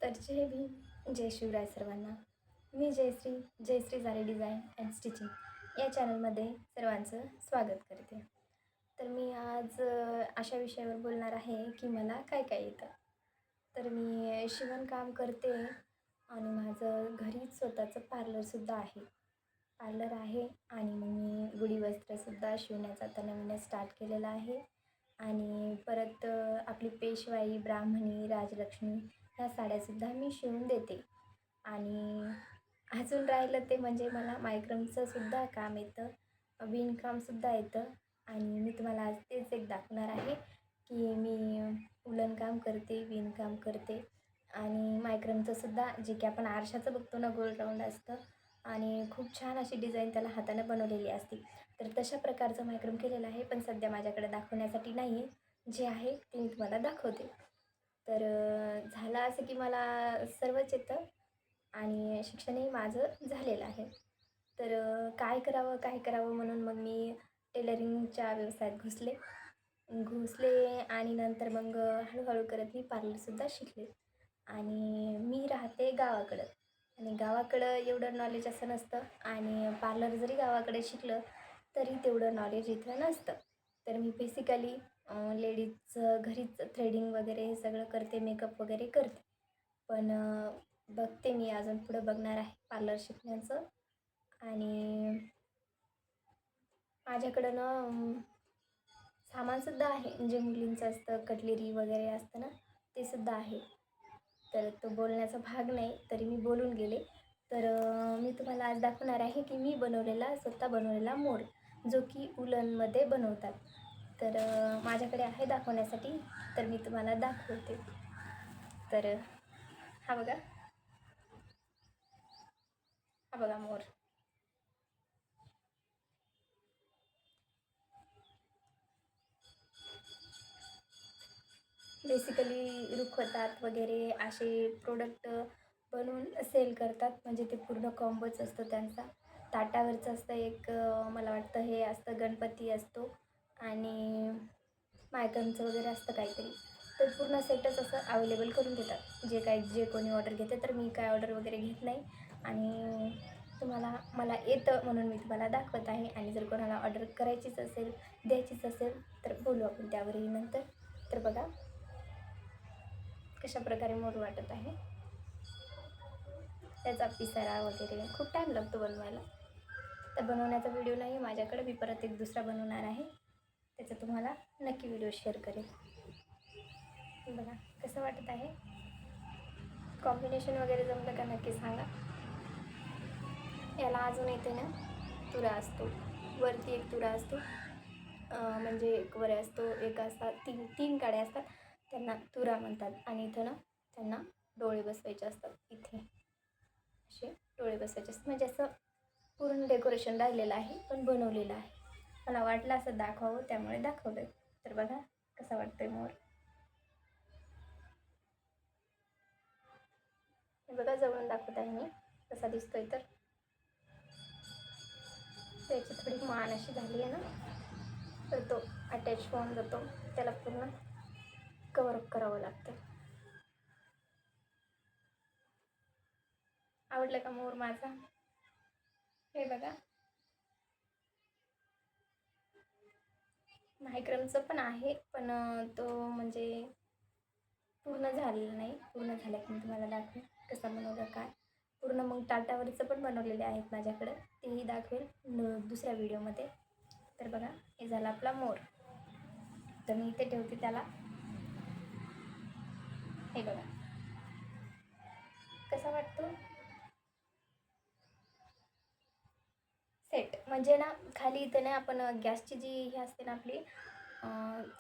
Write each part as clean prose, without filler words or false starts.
तर जय भीम, जय शिवराय सर्वांना. मी जयश्री झाले डिझाईन अँड स्टिचिंग या चॅनलमध्ये सर्वांचं स्वागत करते. तर मी आज अशा विषयावर बोलणार आहे की मला काय काय येतं. तर मी शिवणकाम करते आणि माझं घरीच स्वतःचं पार्लरसुद्धा आहे. आणि मग मी गुढी वस्त्रसुद्धा शिवण्याचा आता नवीनच स्टार्ट केलेला आहे. आणि परत आपली पेशवाई, ब्राह्मणी, राजलक्ष्मी ह्या साड्यासुद्धा मी शिवून देते. आणि अजून राहिलं ते म्हणजे मला मायक्रमचंसुद्धा काम येतं, विणकामसुद्धा येतं. आणि मी तुम्हाला आज तेच एक दाखवणार आहे की मी उलन काम करते, विणकाम करते आणि मायक्रमचंसुद्धा, जे की आपण आरशाचं बघतो ना, गोल राऊंड असतं आणि खूप छान अशी डिझाईन त्याला हाताने बनवलेली असते. तर तशा प्रकारचं मायक्रम केलेलं आहे, पण सध्या माझ्याकडे दाखवण्यासाठी नाही आहे. जे आहे ते मी तुम्हाला दाखवते. तर झालं असं की मला सर्वच येतं आणि शिक्षणही माझं झालेलं आहे. तर काय करावं म्हणून मग मी टेलरिंगच्या व्यवसायात घुसले आणि नंतर मग हळूहळू करत मी पार्लरसुद्धा शिकले. आणि मी राहते गावाकडं आणि गावाकडं एवढं नॉलेज असं नसतं आणि पार्लर जरी गावाकडे शिकलं तरी तेवढं नॉलेज इथं नसतं. तर मी बेसिकली लेडीजचं घरीच थ्रेडिंग वगैरे हे सगळं करते, मेकअप वगैरे करते. पण बघते मी अजून पुढं बघणार आहे पार्लर शिकण्याचं. आणि माझ्याकडं ना सामानसुद्धा आहे, जे मुलींचं असतं, कटलेरी वगैरे असतं ना, ते सुद्धा आहे. तर तो बोलण्याचा भाग नाही, तरी मी बोलून गेले. तर मी तुम्हाला आज दाखवणार आहे की मी स्वतः बनवलेला मोर, जो की उलनमध्ये बनवतात. तर माझ्याकडे आहे दाखवण्यासाठी, तर मी तुम्हाला दाखवते. तर हा बघा, हा बघा मोर. बेसिकली रुखवतात वगैरे असे प्रोडक्ट बनवून सेल करतात. म्हणजे ते पूर्ण कॉम्बोच असतो त्यांचा. ताटावरचं असतं एक, मला वाटतं हे असतं, गणपती असतो आणि मायक्रमचं वगैरे असतं काहीतरी. तर पूर्ण सेटच असं अवेलेबल करून देतात, जे कोणी ऑर्डर घेते. तर मी काय ऑर्डर वगैरे घेत नाही आणि मला येतं म्हणून मी तुम्हाला दाखवत आहे. आणि जर कोणाला ऑर्डर करायचीच असेल, द्यायचीच असेल, तर बोलू आपण त्यावरही नंतर. तर बघा कशा प्रकारे मोर वाटत आहे. त्याचा पिसारा वगैरे खूप टाईम लागतो बनवायला. तर बनवण्याचा व्हिडिओ नाही माझ्याकडे, मी परत एक दुसरा बनवणार आहे, त्याचा तुम्हाला नक्की व्हिडिओ शेअर करेल. बघा कसं वाटत आहे. कॉम्बिनेशन वगैरे जमलं का नक्की सांगा. याला अजून येते ना, तुरा असतो वरती, एक तुरा असतो, म्हणजे एक वर असतो, एक असतात, तीन काड्या असतात, त्यांना तुरा म्हणतात. आणि इथं ना त्यांना डोळे बसवायचे असतात. इथे असे डोळे बसवायचे असतात. म्हणजे असं पूर्ण डेकोरेशन राहिलेलं आहे, पण बनवलेलं आहे. मला वाटलं असं दाखवावं, त्यामुळे दाखवलं. तर बघा कसा वाटतोय मोर. हे बघा जवळून दाखवत आहे मी कसा दिसतोय. तर त्याची थोडी मान अशी झाली आहे ना, तर तो अटॅच होऊन जातो, त्याला पूर्ण कव्हरअप करावं लागतं. आवडलं का मोर माझा? हे बघा, मायक्रमचं पण आहे, पण तो म्हणजे पूर्ण झालेलं नाही. पूर्ण झालं की मी तुम्हाला दाखवेन कसं बनवलं काय. पूर्ण मग ताटावरचं पण बनवलेले आहेत माझ्याकडे, तेही दाखवेल दुसऱ्या व्हिडिओमध्ये. तर बघा, हे झाला आपला मोर. तर मी इथे ठेवते त्याला. हे बघा कसा वाटतो सेट. म्हणजे ना खाली इथं ना आपण गॅसची जी ही असते ना आपली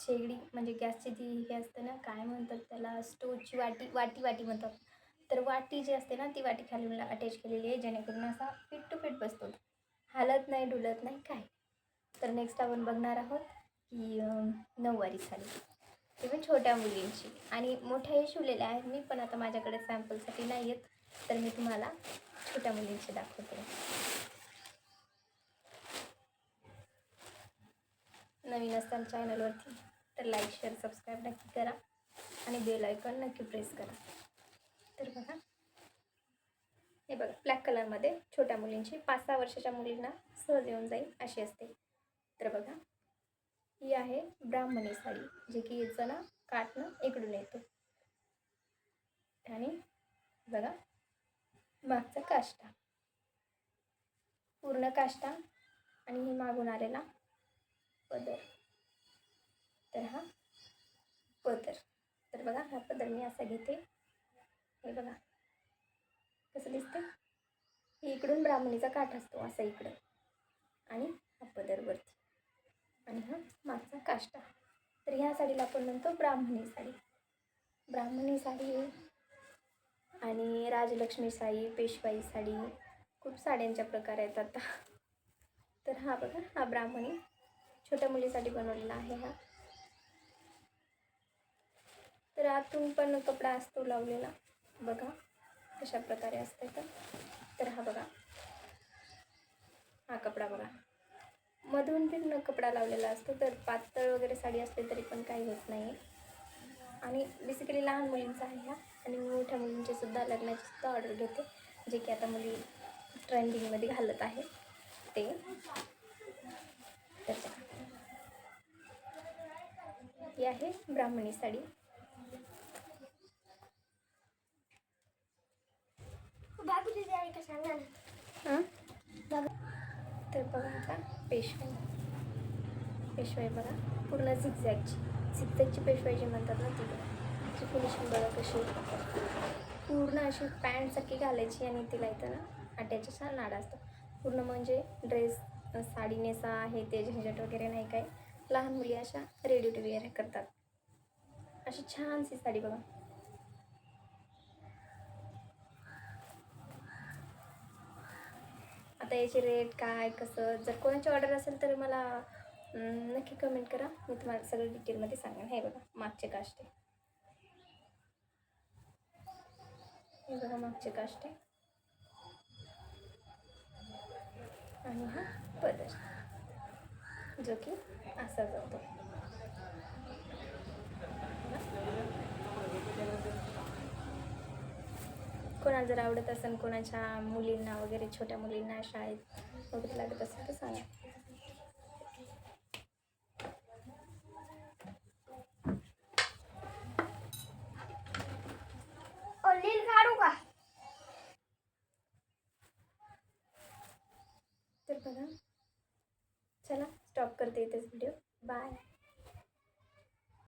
शेगडी, म्हणजे गॅसची जी हे असते ना, काय म्हणतात त्याला, स्टोवची वाटी म्हणतात. तर वाटी जी असते ना, ती वाटी खाली मला अटॅच केलेली आहे, जेणेकरून असा फिट टू फिट बसतो, हालत नाही, डुलत नाही, काय. तर नेक्स्ट आपण बघणार आहोत की नऊवारी साडी, ते पण छोट्या मुलींची. आणि मोठ्याही शिवलेल्या आहेत मी, पण आता माझ्याकडे सॅम्पलसाठी नाही आहेत, तर मी तुम्हाला छोट्या मुलींची दाखवते. नवीन असाल चॅनलवरती तर लाईक, शेअर, सबस्क्राईब नक्की करा आणि बेल आयकॉन नक्की प्रेस करा. तर बघा, हे बघा ब्लॅक कलरमध्ये छोट्या मुलींची 5-6 वर्षाच्या मुलींना सहज येऊन जाईल अशी असते. तर बघा, ही आहे ब्राह्मणी साडी, जे की हिचं ना काठनं इकडून येतो. आणि बघा मागचा काष्टा, पूर्ण काष्टा, आणि ही मागून आलेला पदर. तर हा पदर. तर बघा हा पदर मी असा घेते. हे बघा कसं दिसते. ही इकडून ब्राह्मणीचा काठ असतो असा इकडं, आणि हा पदर वरती, आणि हा मागचा काष्टा. तर ह्या साडीला आपण म्हणतो ब्राह्मणी साडी. ब्राह्मणी साडी आणि राजलक्ष्मी साडी, पेशवाई साडी, खूप साड्यांच्या प्रकार आहेत आता. तर हा बघा, हा ब्राह्मणी छोट्या मुलीसाठी बनवलेला आहे हा. तर आतून पण कपडा असतो लावलेला, बघा कशा प्रकारे असते. तर हा बघा, हा कपडा बघा, मधून पण कपडा लावलेला असतो. तर पातळ वगैरे साडी असते तरी पण काही होत नाही. आणि बेसिकली लहान मुलींचा आहे हा, आणि मोठ्या मुलींचे सुद्धा लग्नाची सुद्धा ऑर्डर घेते, जे की आता मुली ट्रेंडिंगमध्ये घालत आहे ते. त्याच्या ही आहे ब्राह्मणी साडी. तर बघा आता पेशवाई. पेशवाई बघा, पूर्ण झिगझॅगची पेशवाई जी म्हणतात ना ती बघा. ती फिनिशिंग बघा कशी, पूर्ण अशी पॅन्टसारखी घालायची, आणि तिला इथं ना आट्याच्या नाडा असतो पूर्ण. म्हणजे ड्रेस साडी नेसा आहे ते झंझट वगैरे नाही काय. लहान मुली अशा रेडी टू वेअर करतात. अशी छानशी साडी बघा. आता याचे रेट काय कसं, जर कोणाची ऑर्डर असेल तर मला नक्की कमेंट करा, मी तुम्हाला सगळं डिटेलमध्ये सांगेन. हे बघा मागचे काष्टे, हे बघा मागचे काष्टे, आणि हा पदर जो की असा जातो. कोणाला जर आवडत असेल, कोणाच्या मुलींना वगैरे, छोट्या मुलींना शाळेत वगैरे लागत असेल तर सांगा. तर बघा, चला स्टॉप करते इथेच व्हिडिओ.